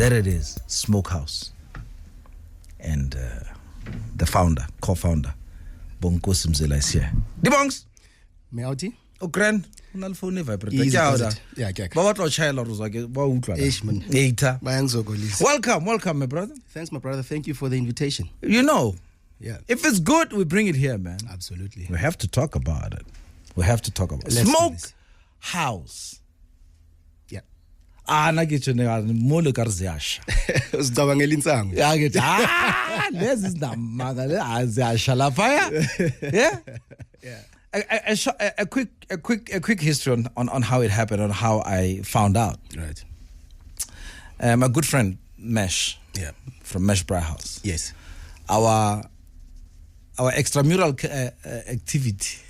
There it is, Smokehouse. And the founder, co-founder, Bonginkosi Mzila is here. Dibongs! Meauti? Oh, grand. Phone vibrate. Welcome, my brother. Thanks, my brother. Thank you for the invitation. You know, yeah, if it's good, we bring it here, man. Absolutely. We have to talk about it. Smokehouse. Yeah. Na get you mole karziasha. Uzicabangela insango. Yeah, get this is the maga azasha la fire. Yeah. Yeah. A quick history on how it happened, on how I found out. Right. My good friend Mesh, yeah, from Mesh Bra House. Yes. Our extramural activity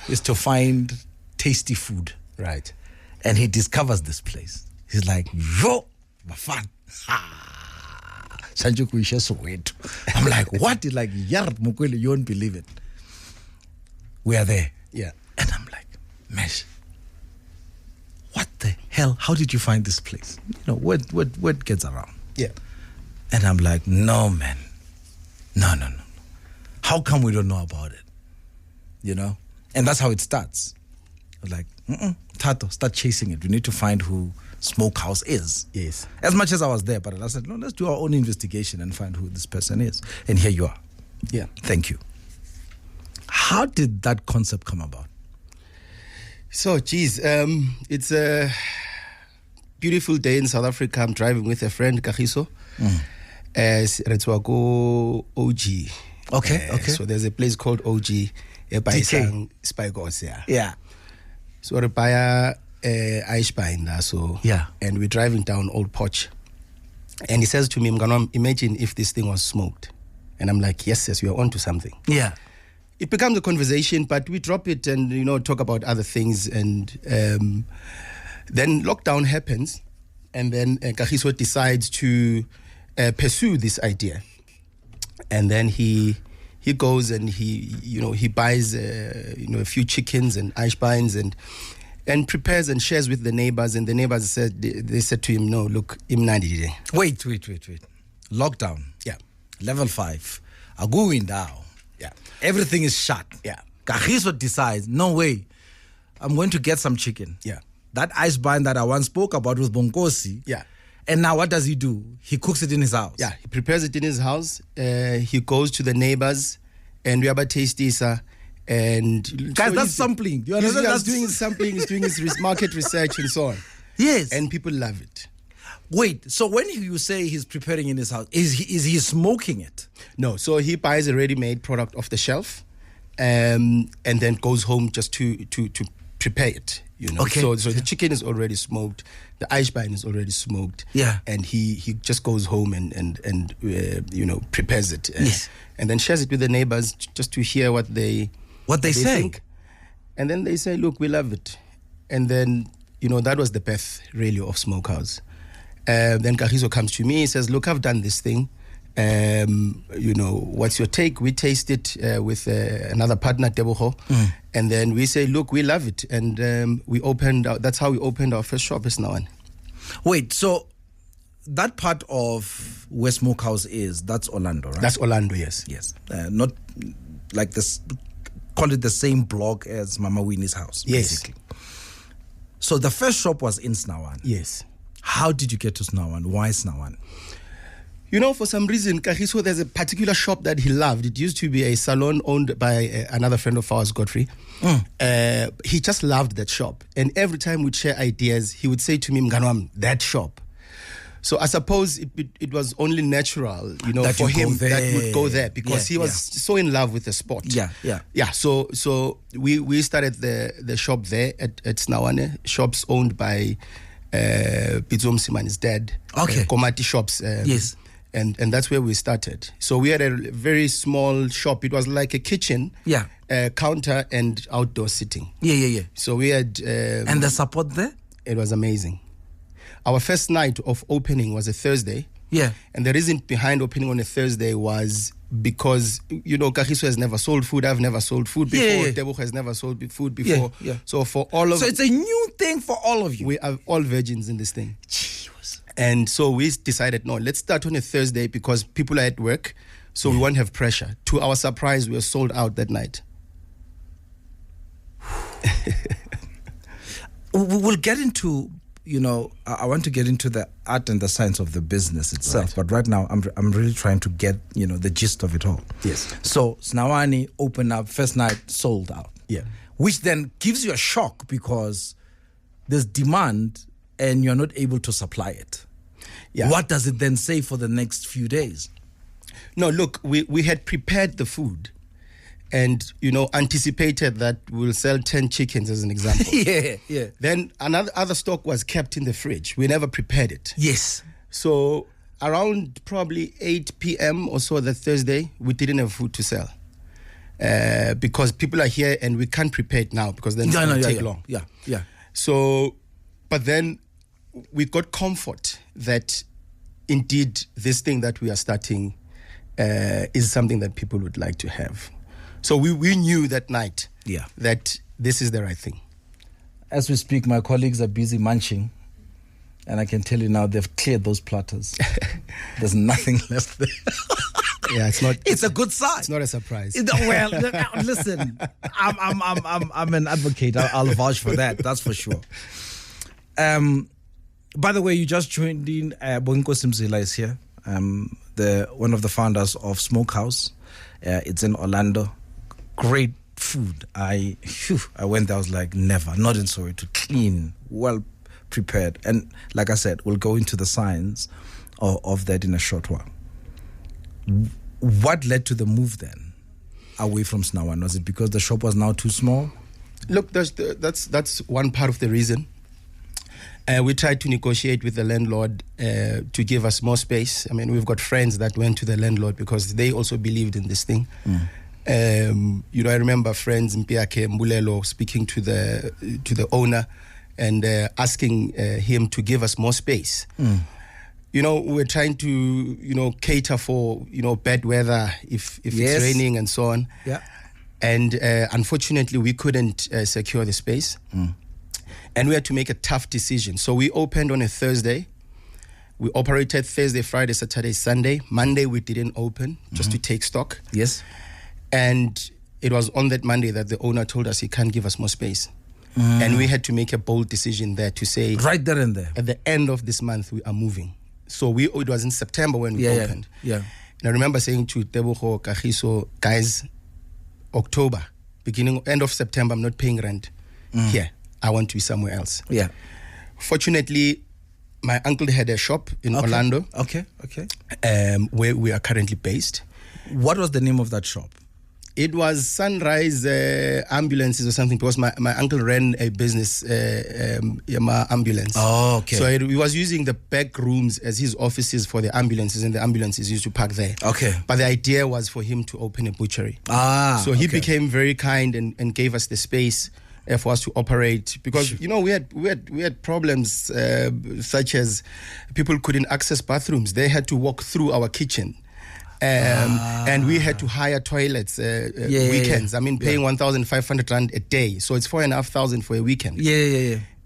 is to find tasty food. Right. And he discovers this place. He's like, yo, fun. I'm like, what? He's like, yard mukwele, you won't believe it. We are there. Yeah. And I'm like, Mesh, what the hell? How did you find this place? You know, what gets around? Yeah. And I'm like, no, man. No. How come we don't know about it? You know? And that's how it starts. Like, Tato, start chasing it. We need to find who Smokehouse is. Yes. As much as I was there, but I said, no, let's do our own investigation and find who this person is. And here you are. Yeah. Thank you. How did that concept come about? So, geez, it's a beautiful day in South Africa. I'm driving with a friend, Kagiso. As Retswako OG. Okay. So there's a place called OG. DK. Spygos, yeah. Yeah. So we buy Eisbein, so yeah. And we're driving down Old Poch. And he says to me, imagine if this thing was smoked. And I'm like, yes, we are onto something. Yeah. It becomes a conversation, but we drop it and, talk about other things. And then lockdown happens. And then Kagiso decides to pursue this idea. And then he goes and he buys a few chickens and Eisbeins and prepares and shares with the neighbors. And the neighbors said to him, no, look, imnandi. Wait. Lockdown. Yeah. Level 5. I'm going down. Yeah. Everything is shut. Yeah. Kagiso decides, no way, I'm going to get some chicken. Yeah. That Eisbein that I once spoke about with Bonginkosi. Yeah. And now what does he do? He cooks it in his house. Yeah, he prepares it in his house. He goes to the neighbors and we have a tasty, sir. And guys, that's sampling. You understand? That's doing his sampling, he's doing his market research and so on. Yes. And people love it. Wait, so when you say he's preparing in his house, is he smoking it? No, so he buys a ready-made product off the shelf and then goes home just to prepare it. Okay. So the chicken is already smoked, the Eisbein is already smoked. Yeah. And he just goes home and prepares it. Yes. And then shares it with the neighbors just to hear what they say. Think. And then they say, look, we love it. And then, that was the birth really of Smokehouse. Then Kagiso comes to me, he says, look, I've done this thing. What's your take? We taste it with another partner, Tebogo. And then we say, look, we love it. And that's how we opened our first shop is now on. Wait, so that part of where Smokehouse is, that's Orlando, right? That's Orlando, yes. Yes. Not like this, call it the same block as Mama Winnie's house, yes. Basically. So the first shop was in Snawan. Yes. How did you get to Snawan? Why Snawan? For some reason, Kagiso, there's a particular shop that he loved. It used to be a salon owned by another friend of ours, Godfrey. He just loved that shop. And every time we'd share ideas, he would say to me, Mganwam, that shop. So I suppose it was only natural, for him that would go there because he was so in love with the sport. Yeah. So we started the shop there at Snawane, shops owned by Pizom Siman's dad. Okay. Komati shops. Yes. And that's where we started. So we had a very small shop. It was like a kitchen, counter and outdoor sitting. Yeah. So we had... and the support there? It was amazing. Our first night of opening was a Thursday. Yeah. And the reason behind opening on a Thursday was because, Kagiso has never sold food. I've never sold food before. Tebogo has never sold food before. Yeah. So for all of... So it's a new thing for all of you. We are all virgins in this thing. And so we decided, no, let's start on a Thursday because people are at work, so we won't have pressure. To our surprise, we were sold out that night. We'll get into, I want to get into the art and the science of the business itself. Right. But right now, I'm really trying to get, the gist of it all. Yes. So Snawani opened up, first night, sold out. Yeah. Which then gives you a shock because there's demand and you're not able to supply it. Yeah. What does it then say for the next few days? No, look, we had prepared the food and, anticipated that we'll sell 10 chickens as an example. Yeah. Then other stock was kept in the fridge. We never prepared it. Yes. So around probably 8 p.m. or so that Thursday, we didn't have food to sell. Because people are here and we can't prepare it now because then it's going to take long. Yeah. So, but then we got comfort that indeed this thing that we are starting is something that people would like to have. So we knew that night that this is the right thing. As we speak, my colleagues are busy munching. And I can tell you now, they've cleared those platters. There's nothing left there. Yeah, it's not. It's a good sign. It's not a surprise. Well, listen, I'm an advocate. I'll vouch for that. That's for sure. By the way, you just joined in. Bonginkosi Mzila is here. One of the founders of Smokehouse. It's in Orlando. Great food. I went there. I was like, never. Not in Soweto. Clean, well prepared. And like I said, we'll go into the science of that in a short while. What led to the move then away from Snawan? Was it because the shop was now too small? Look, that's one part of the reason. We tried to negotiate with the landlord to give us more space. I mean, we've got friends that went to the landlord because they also believed in this thing. I remember friends Mpiake Mbulelo speaking to the owner and asking him to give us more space. We're trying to, cater for, bad weather if it's raining and so on. Yeah. And unfortunately, we couldn't secure the space. And we had to make a tough decision. So we opened on a Thursday. We operated Thursday, Friday, Saturday, Sunday. Monday, we didn't open just to take stock. Yes. And it was on that Monday that the owner told us he can't give us more space. And we had to make a bold decision there to say... Right there and there. At the end of this month, we are moving. So it was in September when we opened. Yeah. And I remember saying to Tebogo, Kagiso, guys, October, end of September, I'm not paying rent here. I want to be somewhere else. Yeah. Fortunately, my uncle had a shop in Orlando. Okay. Where we are currently based. What was the name of that shop? It was Sunrise Ambulances or something because my uncle ran a business, ambulance. Oh, okay. So he was using the back rooms as his offices for the ambulances, and the ambulances used to park there. Okay. But the idea was for him to open a butchery. So he became very kind and gave us the space for us to operate because we had problems such as people couldn't access bathrooms. They had to walk through our kitchen. And we had to hire toilets weekends. I mean, paying 1,500 rand a day, so it's 4,500 for a weekend.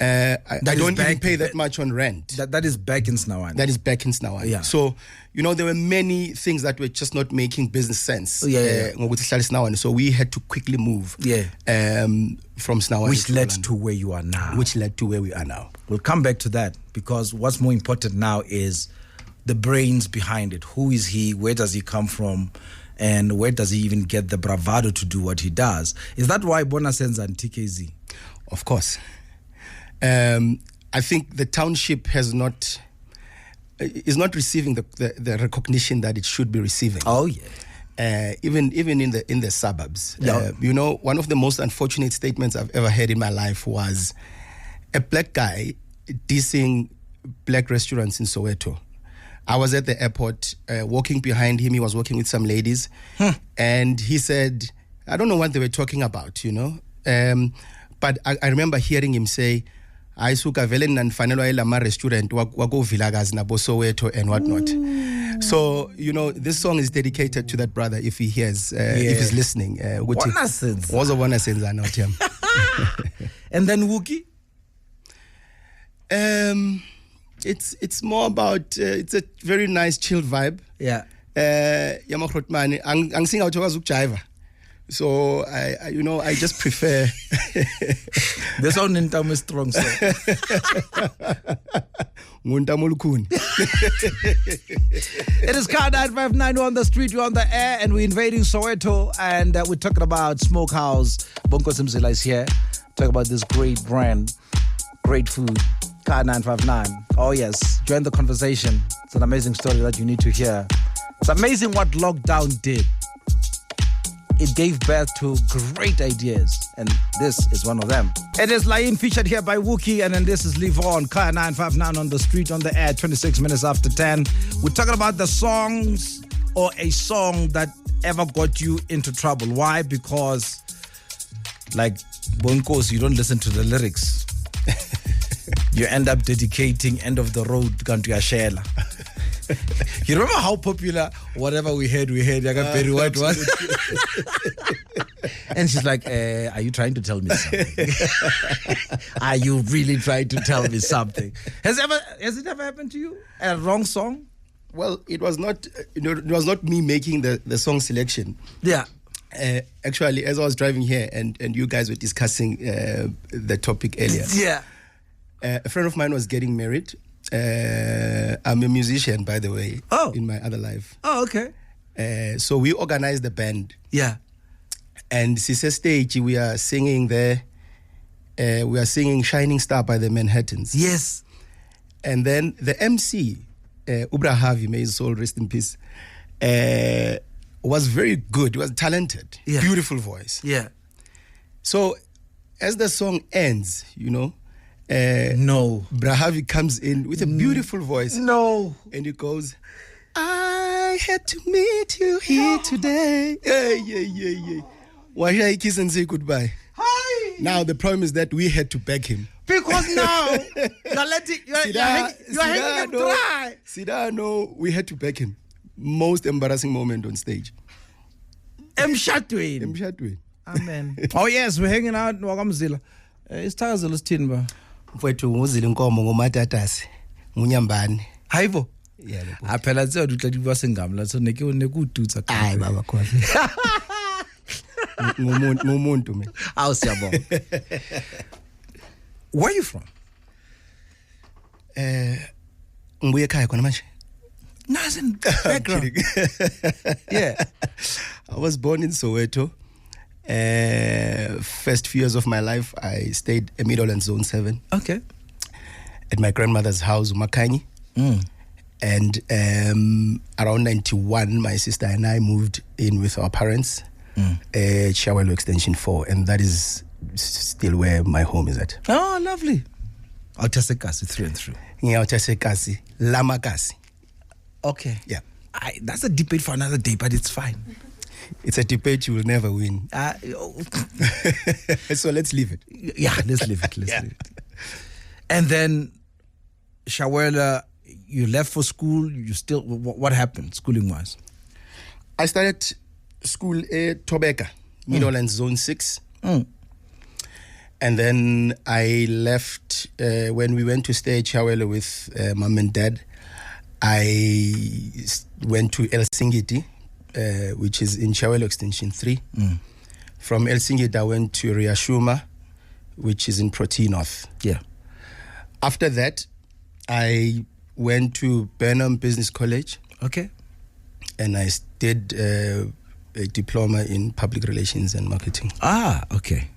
I don't even pay that much on rent. That is back in Snawan. That is back in Snawan. Yeah. So there were many things that were just not making business sense. So we had to quickly move. From Snawan, which led to where you are now. Which led to where we are now. We'll come back to that because what's more important now is the brains behind it. Who is he? Where does he come from? And where does he even get the bravado to do what he does? Is that why Bona sends on TKZ? Of course. I think the township is not receiving the recognition that it should be receiving. Oh yeah. Even in the suburbs. One of the most unfortunate statements I've ever heard in my life was a black guy dissing black restaurants in Soweto. I was at the airport, walking behind him. He was walking with some ladies. And he said, I don't know what they were talking about, but I remember hearing him say, I suka vele nanfanelwa elama restaurant wako villagas na Soweto and whatnot. So, this song is dedicated to that brother if he hears, if he's listening. Was a one sense not him. And then Wookie? It's more about it's a very nice chill vibe. Yeah. Yamakrotmani angisinga uthokaza ukujiva. So I just prefer the sound in time is strong, so. It is car 959 on the street, you're on the air, and we're invading Soweto, and we're talking about Smokehouse. Bonginkosi Mzila is here. Talk about this great brand, great food. Car 959. Oh yes, join the conversation. It's an amazing story that you need to hear. It's amazing what lockdown did. It gave birth to great ideas, and this is one of them. It is Lain, featured here by Wookie, and then this is Live On, Car 959 on the street, on the air, 26 minutes after 10. We're talking about the songs or a song that ever got you into trouble. Why? Because, like Bonginkosi, you don't listen to the lyrics. You end up dedicating End of the Road to Ashela. You remember how popular whatever we had, I got very white was. And she's like, are you trying to tell me something? Are you really trying to tell me something? Has it ever happened to you? A wrong song? Well, it was not it was not me making the song selection. Yeah. Actually, as I was driving here and you guys were discussing the topic earlier. Yeah. A friend of mine was getting married. I'm a musician, by the way, in my other life. Oh, okay. So we organized the band. Yeah. And Sise Stage, we are singing there. We are singing Shining Star by the Manhattans. Yes. And then the MC, Ubra Harvey, may his soul rest in peace, was very good. He was talented. Yeah. Beautiful voice. Yeah. So as the song ends, no. Brahavi comes in with a beautiful voice. No. And he goes, I had to meet you here today. Yeah. Why should I kiss and say goodbye? Hi. Now the problem is that we had to beg him. Because now you're hanging him dry. No, we had to beg him. Most embarrassing moment on stage. Mshatweni. Amen. Oh yes, we're hanging out in Mzila. It's Tazela's timber. Mfowethu nguzile inkomo ngomatatasi ngunyambane hayibo yeah aphela tse utla diba sengamla so ne ke ututsa hayi baba khosi ngumuntu mina awu siyabonga. Where are you from? Ngibuye ekhaya khona manje. Nothing background. Yeah, I was born in Soweto. First few years of my life, I stayed in Middleland Zone 7. Okay. At my grandmother's house, Umakanyi. And around 91, my sister and I moved in with our parents at Cherryl Extension 4. And that is still where my home is at. Oh, lovely. Autasekasi through and through. Yeah, Autasekasi. Lamakasi. Okay. Yeah. That's a debate for another day, but it's fine. It's a debate you will never win. So let's leave it. Yeah, let's leave it. Leave it. And then, Shawela, you left for school. You still, what happened schooling-wise? I started school at Tobeka, Middleland Zone 6. And then I left when we went to stay at Shawela with mom and dad. I went to Elsingiti. Which is in Cherryl Extension 3. From Elsingit, I went to Riashuma, which is in Proti North. Yeah. After that, I went to Burnham Business College. Okay. And I did a diploma in public relations and marketing. Ah, okay.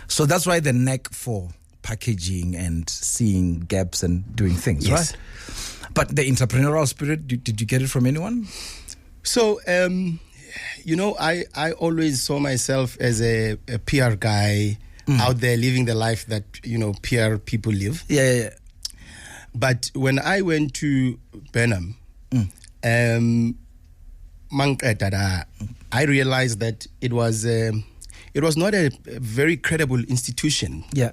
So that's why the knack for packaging and seeing gaps and doing things, yes. Right? But the entrepreneurial spirit, did you get it from anyone? So, I always saw myself as a PR guy out there living the life that, PR people live. Yeah. But when I went to Burnham, I realized that it was not a very credible institution. Yeah.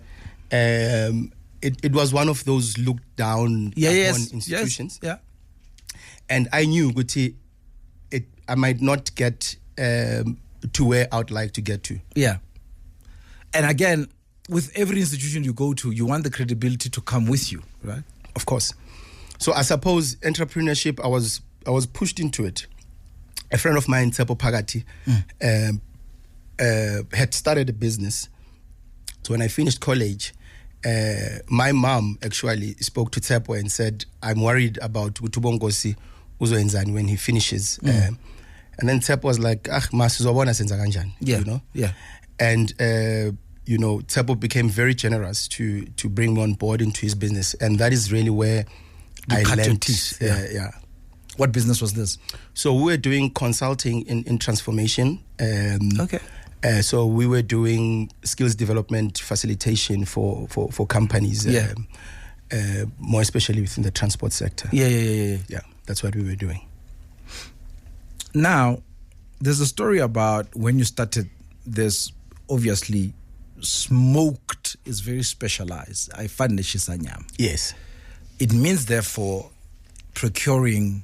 It was one of those looked down upon institutions. Yes. Yeah. And I knew, Guti, I might not get to where I would like to get to. Yeah. And again, with every institution you go to, you want the credibility to come with you, right? Of course. So I suppose entrepreneurship, I was pushed into it. A friend of mine, Tsepo Pagati, had started a business. So when I finished college, my mom actually spoke to Tsepo and said, I'm worried about Bonginkosi Mzila when he finishes. And then Tsepo was like, ma sizobona senza kanjani, Yeah. you know? Yeah. And, you know, Tsepo became very generous to bring me on board into his business. And that is really where I cut your learned. teeth. Yeah. What business was this? So we were doing consulting in transformation. Okay. So we were doing skills development facilitation for companies, more especially within the transport sector. Yeah. That's what we were doing. Now, there's a story about when you started this. Obviously, smoked is very specialized. I find the shisanyam. Yes. It means, therefore, procuring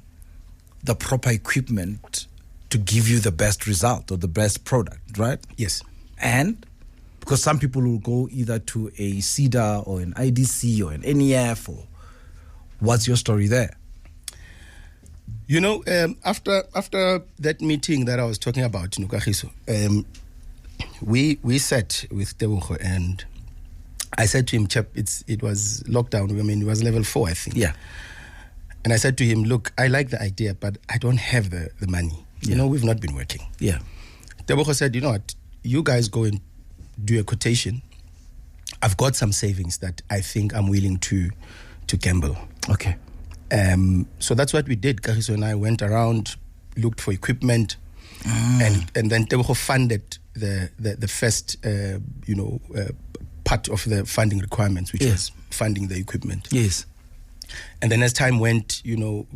the proper equipment to give you the best result or the best product, right? Yes. And because some people will go either to a CEDA or an IDC or an NEF, or what's your story there? You know, after that meeting that I was talking about, Nukahiso, we sat with Tebogo and I said to him, Chap, it was lockdown. I mean, it was level 4, I think. Yeah. And I said to him, look, I like the idea, but I don't have the money. You know, we've not been working. Yeah. Tebogo said, you know what, you guys go and do a quotation. I've got some savings that I think I'm willing to gamble. Okay. So that's what we did. Kagiso and I went around, looked for equipment, and then Tebogo funded the first, part of the funding requirements, which was funding the equipment. Yes. And then as time went, you know,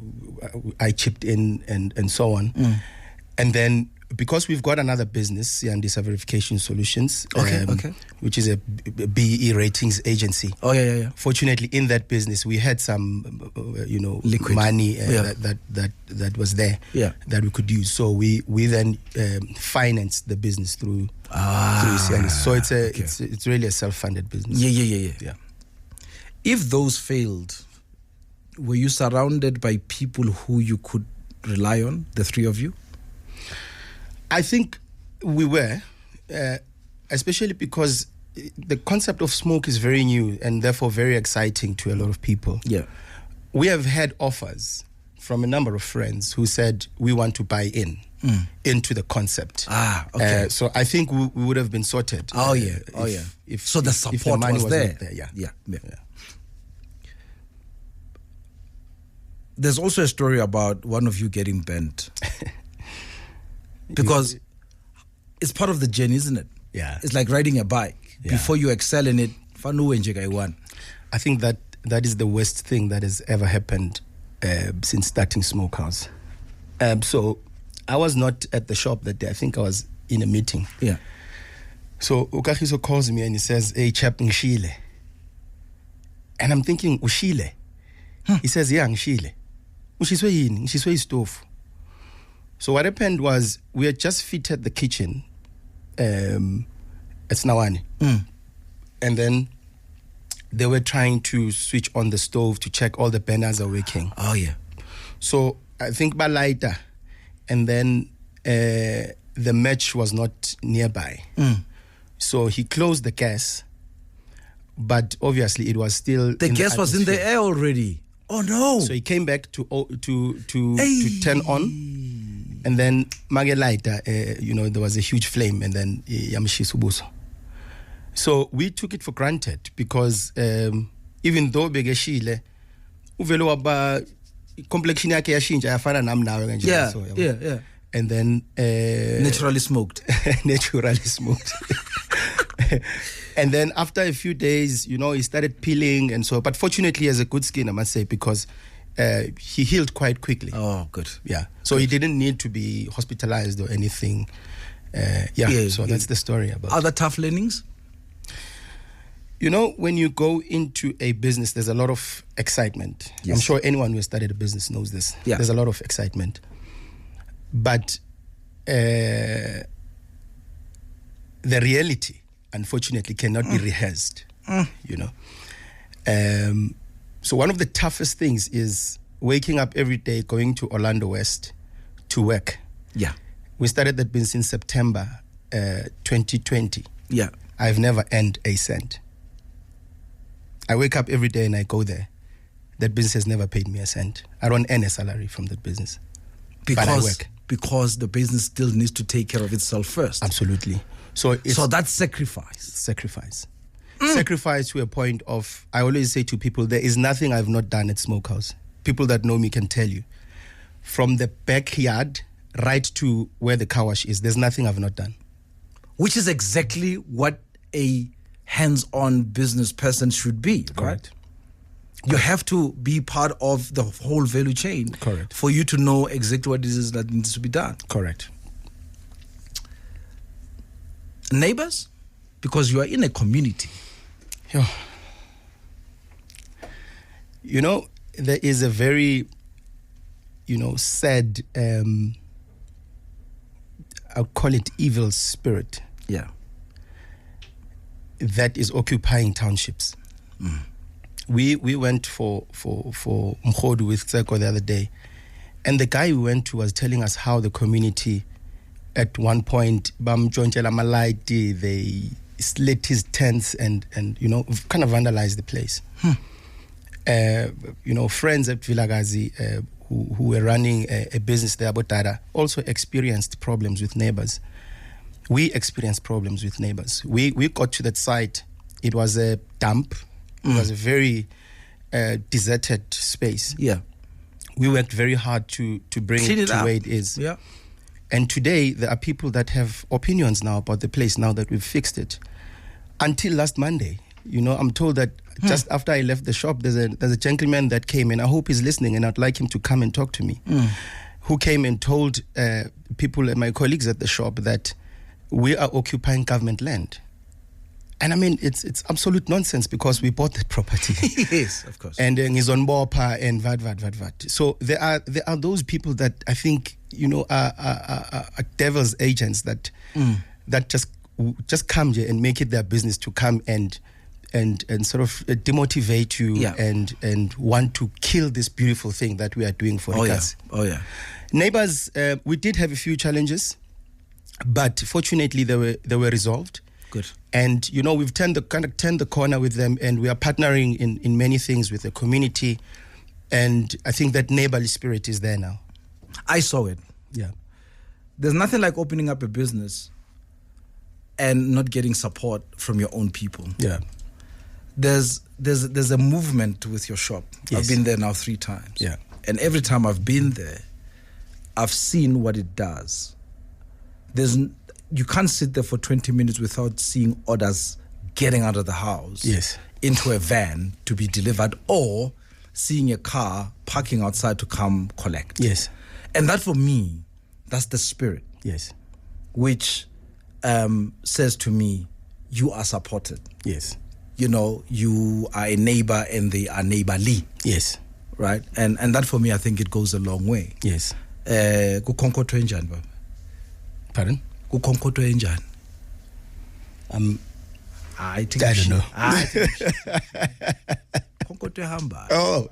I chipped in and so on. And then because we've got another business, Yandisa Verification Solutions, which is a BE ratings agency. Oh, yeah. Fortunately, in that business, we had some, liquid money that was there that we could use. So we then financed the business through CNS. So it's really a self-funded business. Yeah. If those failed, were you surrounded by people who you could rely on, the three of you? I think we were, especially because the concept of smoke is very new and therefore very exciting to a lot of people. Yeah. We have had offers from a number of friends who said, we want to buy into the concept. Okay. So I think we would have been sorted. So the support money was there. Not there. Yeah. There's also a story about one of you getting bent. Because it's part of the journey, isn't it? Yeah. It's like riding a bike. Yeah. Before you excel in it, I think that is the worst thing that has ever happened since starting Smokehouse. So I was not at the shop that day. I think I was in a meeting. Yeah. So Ukahiso calls me and he says, hey, chap, ngishile. And I'm thinking, ushile? He says, yeah, ngishile. Ushiswe yini? Ngishwe istove. So what happened was we had just fitted the kitchen at Snawani. And then they were trying to switch on the stove to check all the burners are working. Oh, yeah. So I think by lighter. And then the match was not nearby. So he closed the gas. But obviously it was still... The gas was in the air already. Oh, no. So he came back to turn on. And then Magelaita, there was a huge flame, and then Yamshi. So we took it for granted because even though Begeshile, uvelo waba complexion yake yashinja yafana nam nawe kanje. Yeah. And then naturally smoked. And then after a few days, he started peeling and so. But fortunately, he has a good skin, I must say, because he healed quite quickly. Oh, good. Yeah. So he didn't need to be hospitalized or anything. That's the story about. Other tough learnings? When you go into a business, there's a lot of excitement. Yes. I'm sure anyone who has started a business knows this. Yeah. There's a lot of excitement. But the reality, unfortunately, cannot be rehearsed, So one of the toughest things is waking up every day, going to Orlando West to work. Yeah. We started that business in September 2020. Yeah. I've never earned a cent. I wake up every day and I go there. That business has never paid me a cent. I don't earn a salary from that business. But I work. Because the business still needs to take care of itself first. Absolutely. So that's sacrifice. Sacrifice. Sacrifice to a point of, I always say to people, there is nothing I've not done at Smokehouse. People that know me can tell you. From the backyard right to where the car wash is, there's nothing I've not done. Which is exactly what a hands-on business person should be, Correct. Right? You have to be part of the whole value chain. Correct. For you to know exactly what it is that needs to be done. Correct. Neighbors, because you are in a community. Yeah. You know, there is a very, sad, I'll call it evil spirit. Yeah. That is occupying townships. We went for Mkhodu with Tseko the other day, and the guy we went to was telling us how the community, at one point, bamchontshela amalaiti, they slit his tents and kind of vandalized the place. Friends at Vilagazi who were running a business there, Botara, also experienced problems with neighbors. We experienced problems with neighbors. We got to that site. It was a dump. It was a very deserted space. Yeah. We worked very hard to bring it to where it is. Yeah. And today, there are people that have opinions now about the place now that we've fixed it. Until last Monday, I'm told that just after I left the shop, there's a gentleman that came in. I hope he's listening, and I'd like him to come and talk to me. Who came and told people, my colleagues at the shop, that we are occupying government land. And I mean, it's absolute nonsense because we bought that property. Yes, of course. And he's on Bopa and vad. So there are those people that I think are devil's agents that just come here and make it their business to come and sort of demotivate you and want to kill this beautiful thing that we are doing for the guys. Oh yeah. Neighbors, we did have a few challenges, but fortunately they were resolved. Good. And we've turned the corner with them, and we are partnering in many things with the community, and I think that neighborly spirit is there now. I saw it. Yeah. There's nothing like opening up a business and not getting support from your own people. Yeah. There's a movement with your shop. Yes. I've been there now 3 times. Yeah. And every time I've been there, I've seen what it does. You can't sit there for 20 minutes without seeing orders getting out of the house. Yes. Into a van to be delivered, or seeing a car parking outside to come collect. Yes. And that, for me, that's the spirit. Yes. Which says to me, you are supported. Yes. You are a neighbor and they are neighborly. Yes. Right? And that, for me, I think it goes a long way. Yes. Kukhonkothwe njani, baba? Pardon? Kukhonkothwe njani? I don't know. Khonkotho ehamba. Oh.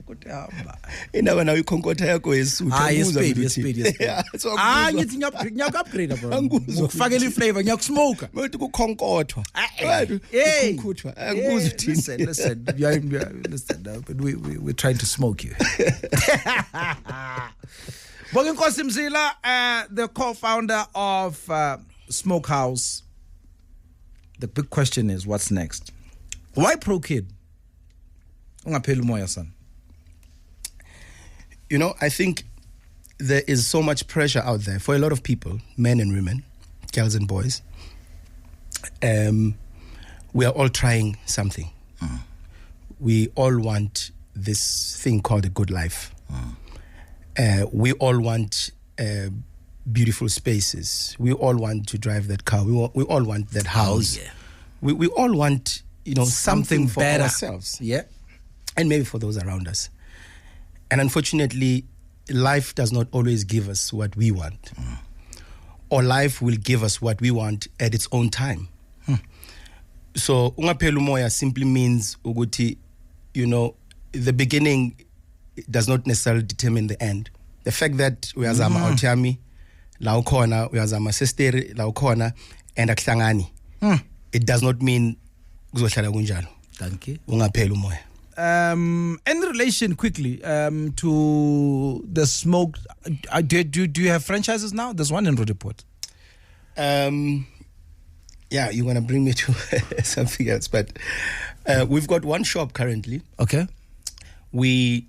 Khonkotho ehamba. Indaba nayo ikhonkotha yakho yesuthu. Yespedi. Ngithi ngiyaku-upgrade bro. Ngikufakela i-flavor, ngiyakusmoke. Mawuthi kukhonkotha. Hey. Ukukhuthwa. Angikuzwa uthini. Listen. Listen. But we're trying to smoke you. Bonginkosi Mzila, the co-founder of Smokehouse. The big question is, what's next? Why Pro Kid? Ungapheli umoya son. I think there is so much pressure out there for a lot of people, men and women, girls and boys. We are all trying something. We all want this thing called a good life. We all want beautiful spaces. We all want to drive that car. We all want that house. Oh, yeah. We all want, something for better. ourselves. Yeah. And maybe for those around us. And unfortunately, life does not always give us what we want. Or life will give us what we want at its own time. So, ungapheli umoya simply means ukuthi the beginning does not necessarily determine the end. The fact that uyazama awuthami la ukhona, uyazama sesteri la ukhona and akuhlangani, it does not mean kuzohlala kunjalo. Thank you. Ungaphela umoya. In relation quickly to the smoke, do you have franchises now? There's one in Roodepoort. Yeah, you're gonna bring me to something else, but we've got one shop currently. Okay. We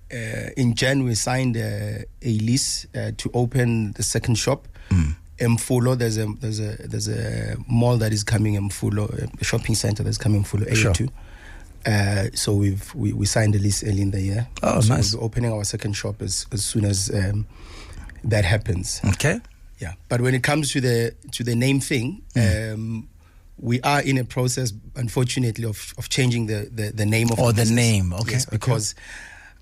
in Jan we signed a lease to open the second shop. Mfulo, there's a mall that is coming in Mfulo, a shopping center that's coming in Mfulo, AO2. So we signed a lease early in the year. Oh, so nice. We'll be opening our second shop as soon as that happens. Okay. Yeah, but when it comes to the name thing, we are in a process, unfortunately, of changing the name of the name. Okay. Yes, because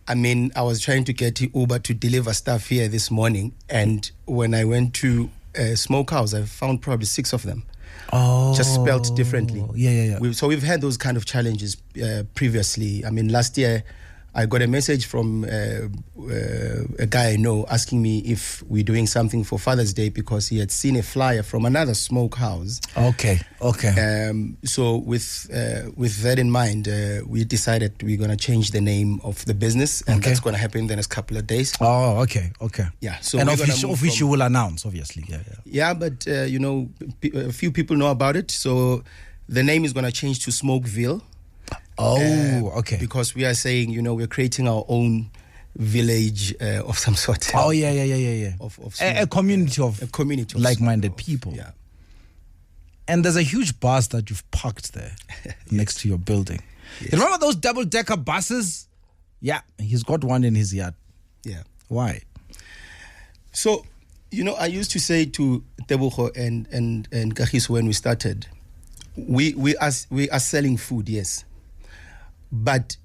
I was trying to get Uber to deliver stuff here this morning, and when I went to a smokehouse, I found probably 6 of them. Oh, just spelt differently. Yeah. So we've had those kind of challenges previously. Last year I got a message from a guy I know asking me if we're doing something for Father's Day because he had seen a flyer from another smokehouse. Okay. So with that in mind, we decided we're going to change the name of the business, and that's going to happen in the next couple of days. Oh, okay. Yeah. So and official will announce, obviously. Yeah, but a few people know about it. So the name is going to change to Smokeville. Oh, okay. Because we are saying, we're creating our own village of some sort. Oh, yeah. Of a community of like-minded people. Yeah. And there's a huge bus that you've parked there next to your building. Yes. You remember those double-decker buses? Yeah, he's got one in his yard. Yeah. Why? So, I used to say to Tebogo and Kagiso when we started, we are selling food, yes. But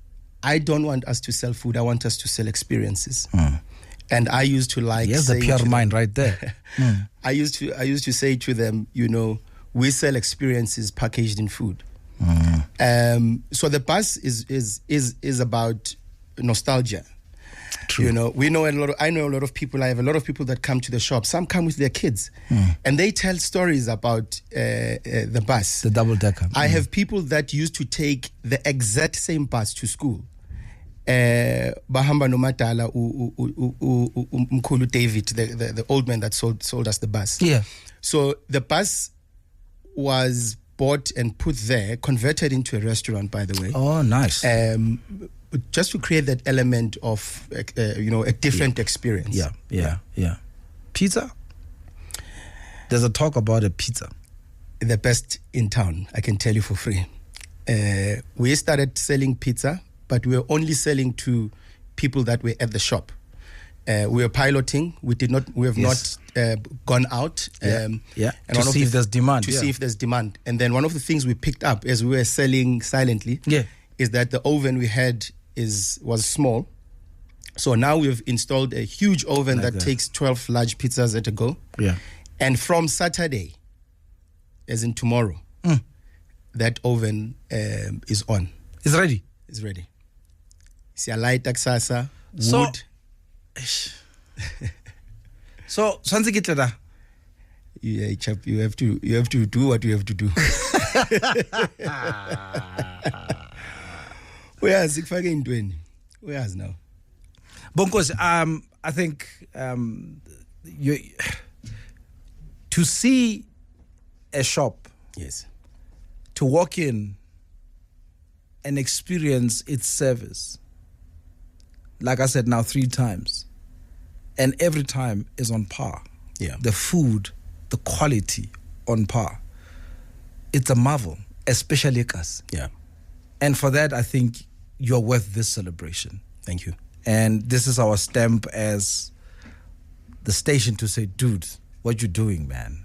I don't want us to sell food. I want us to sell experiences. And I used to like. Yes, the pure mind right there. I used to say to them, we sell experiences packaged in food. So the bus is about nostalgia. True. I know a lot of people. I have a lot of people that come to the shop. Some come with their kids, and they tell stories about the bus, the double decker. I have people that used to take the exact same bus to school. Bahamba Nomatala, Mkulu David, the old man that sold us the bus. Yeah. So the bus was bought and put there, converted into a restaurant, by the way. Oh, nice. Just to create that element of, a different experience. Yeah. Pizza? There's a talk about a pizza. The best in town, I can tell you for free. We started selling pizza, but we were only selling to people that were at the shop. We were piloting. We have not gone out. And to see if there's demand. See if there's demand. And then one of the things we picked up as we were selling silently is that the oven we had was small. So now we've installed a huge oven that takes 12 large pizzas at a go. Yeah. And from Saturday, as in tomorrow, that oven is on. It's ready? It's ready. Siyalaita kusasa, So, wood. So, Sanzikitla. Yeah, chap, you have to do what you have to do. Where's Ikfake Intweni? Where's now? Bonginkosi, I think to see a shop, Yes. to walk in and experience its service, like I said now 3 times, and every time is on par. Yeah. The food, the quality on par. It's a marvel, especially us. Yeah. And for that, I think you're worth this celebration. Thank you. And this is our stamp as the station to say, dude, what you doing, man?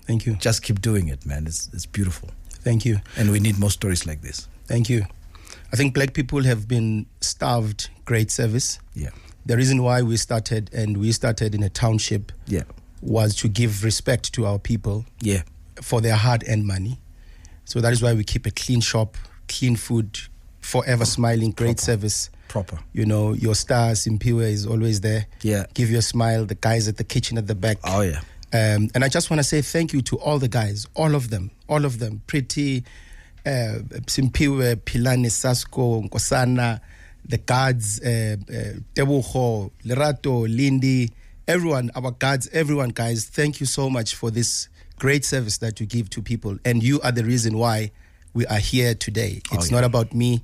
Thank you. Just keep doing it, man. It's beautiful. Thank you. And we need more stories like this. Thank you. I think black people have been starved great service. Yeah. The reason why we started in a township was to give respect to our people for their hard-earned money. So that is why we keep a clean shop, clean food, forever smiling, great service. Proper. You know, your star, Simpiwe, is always there. Yeah. Give you a smile. The guys at the kitchen at the back. Oh, yeah. And I just want to say thank you to all the guys, all of them. Pretty, Simpiwe, Pilani, Sasko, Nkosana, the guards, Tebuho, Lerato, Lindy, everyone, our guards, everyone, guys, thank you so much for this great service that you give to people. And you are the reason why we are here today. It's not about me.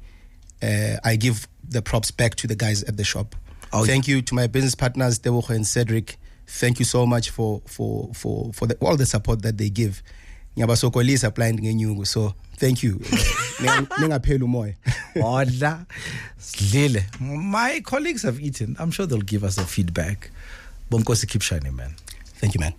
I give the props back to the guys at the shop. Thank you to my business partners, Tebuho and Cedric. Thank you so much for all the support that they give. Nyabasokoli is applying ngenyungu, so thank you. Ningapelu moy. Order. My colleagues have eaten. I'm sure they'll give us the feedback. Bonginkosi, keep shining, man. Thank you, man.